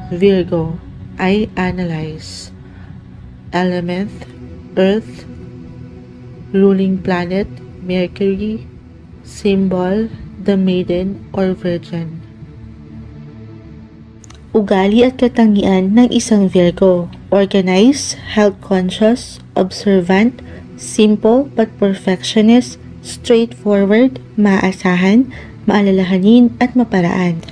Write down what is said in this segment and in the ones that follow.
Virgo, I analyze. Element, Earth. Ruling planet, Mercury. Symbol, the Maiden or Virgin. Ugali at katangian ng isang Virgo: organized, health-conscious, observant, simple but perfectionist, straightforward, maasahan, maalalahanin at maparaan.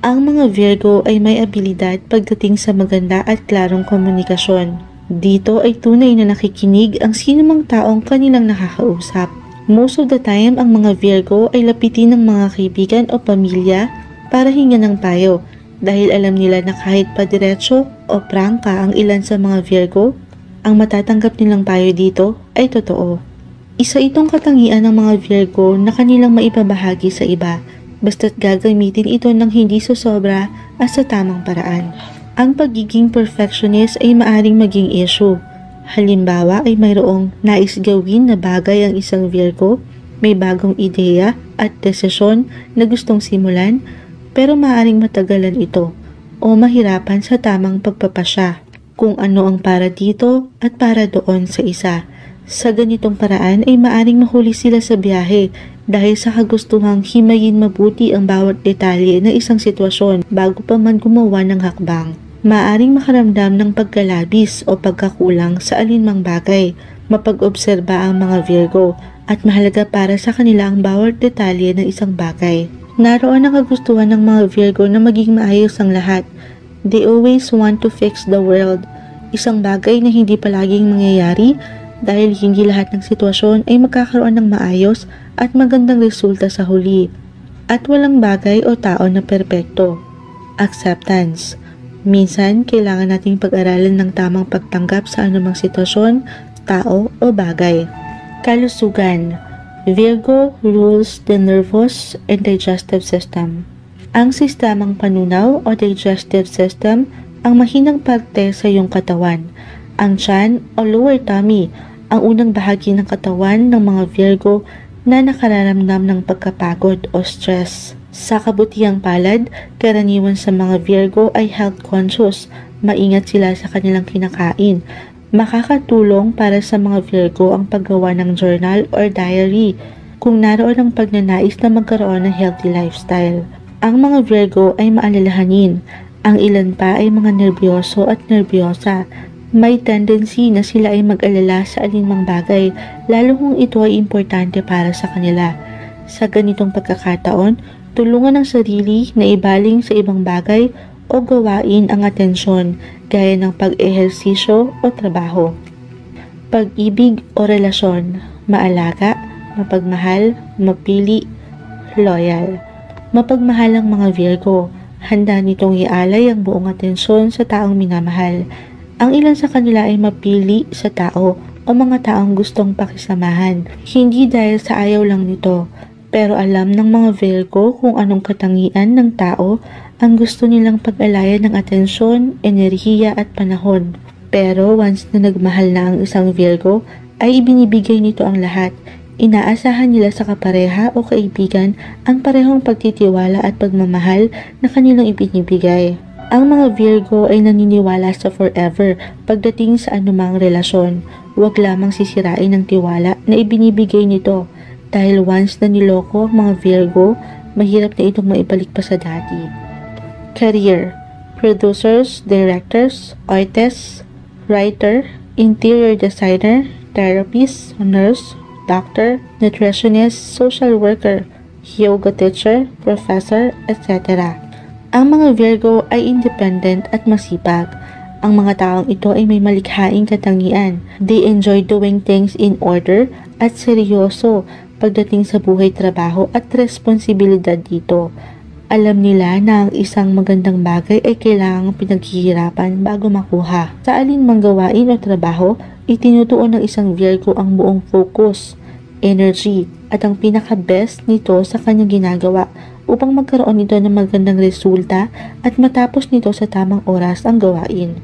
Ang mga Virgo ay may abilidad pagdating sa maganda at klarong komunikasyon. Dito ay tunay na nakikinig ang sinumang taong kanilang nakakausap. Most of the time, ang mga Virgo ay lapitin ng mga kaibigan o pamilya para hingan ng payo dahil alam nila na kahit padiretso o prangka ang ilan sa mga Virgo, ang matatanggap nilang payo dito ay totoo. Isa itong katangian ng mga Virgo na kanilang maipabahagi sa iba, basta't gagamitin ito ng hindi sosobra at sa tamang paraan. Ang pagiging perfectionist ay maaring maging issue. Halimbawa ay mayroong nais gawin na bagay ang isang Virgo, may bagong ideya at desisyon na gustong simulan, pero maaring matagalan ito o mahirapan sa tamang pagpapasya kung ano ang para dito at para doon sa isa. Sa ganitong paraan ay maaring mahuli sila sa biyahe dahil sa kagustuhang himayin mabuti ang bawat detalye ng isang sitwasyon bago pa man gumawa ng hakbang. Maaring makaramdam ng pagkalabis o pagkakulang sa alinmang bagay, mapag-obserba ang mga Virgo at mahalaga para sa kanila ang bawat detalye ng isang bagay. Naroon ang kagustuhan ng mga Virgo na maging maayos ang lahat. They always want to fix the world. Isang bagay na hindi palaging mangyayari dahil hindi lahat ng sitwasyon ay magkakaroon ng maayos at magandang resulta sa huli. At walang bagay o tao na perpekto. Acceptance. Minsan, kailangan nating pag-aralan ng tamang pagtanggap sa anumang sitwasyon, tao o bagay. Kalusugan. Virgo rules the nervous and digestive system. Ang sistemang panunaw o digestive system ang mahinang parte sa iyong katawan. Ang tiyan o lower tummy, ang unang bahagi ng katawan ng mga Virgo na nakararamdam ng pagkapagod o stress. Sa kabutihang palad, karaniwan sa mga Virgo ay health conscious, maingat sila sa kanilang kinakain. Makakatulong para sa mga Virgo ang paggawa ng journal or diary kung naroon ang pagnanais na magkaroon ng healthy lifestyle. Ang mga Virgo ay maalalahanin, ang ilan pa ay mga nerbiyoso at nerbiyosa. May tendency na sila ay mag-alala sa alinmang bagay, lalo kung ito ay importante para sa kanila. Sa ganitong pagkakataon, tulungan ang sarili na ibaling sa ibang bagay o gawain ang atensyon gaya ng pag-ehersisyo o trabaho. Pag-ibig o relasyon, maalaga, mapagmahal, mapili, loyal. Mapagmahal ang mga Virgo, handa nitong ialay ang buong atensyon sa taong minamahal. Ang ilan sa kanila ay mapili sa tao o mga taong gustong pakisamahan, hindi dahil sa ayaw lang nito. Pero alam ng mga Virgo kung anong katangian ng tao ang gusto nilang pag-alayan ng atensyon, enerhiya at panahon. Pero once na nagmahal na ang isang Virgo, ay ibinibigay nito ang lahat. Inaasahan nila sa kapareha o kaibigan ang parehong pagtitiwala at pagmamahal na kanilang ibinibigay. Ang mga Virgo ay naniniwala sa forever pagdating sa anumang relasyon. Huwag lamang sisirain ang tiwala na ibinibigay nito. Dahil once na niloko ang mga Virgo, mahirap na itong maibalik pa sa dati. Career. Producers, directors, artists, writer, interior designer, therapist, nurse, doctor, nutritionist, social worker, yoga teacher, professor, etc. Ang mga Virgo ay independent at masipag. Ang mga taong ito ay may malikhaing katangian. They enjoy doing things in order at seryoso pagdating sa buhay, trabaho at responsibilidad dito. Alam nila na ang isang magandang bagay ay kailangang pinaghihirapan bago makuha. Sa alinmang gawain o trabaho, itinutuon ng isang Virgo ang buong focus, energy at ang pinaka-best nito sa kanyang ginagawa upang magkaroon nito ng magandang resulta at matapos nito sa tamang oras ang gawain.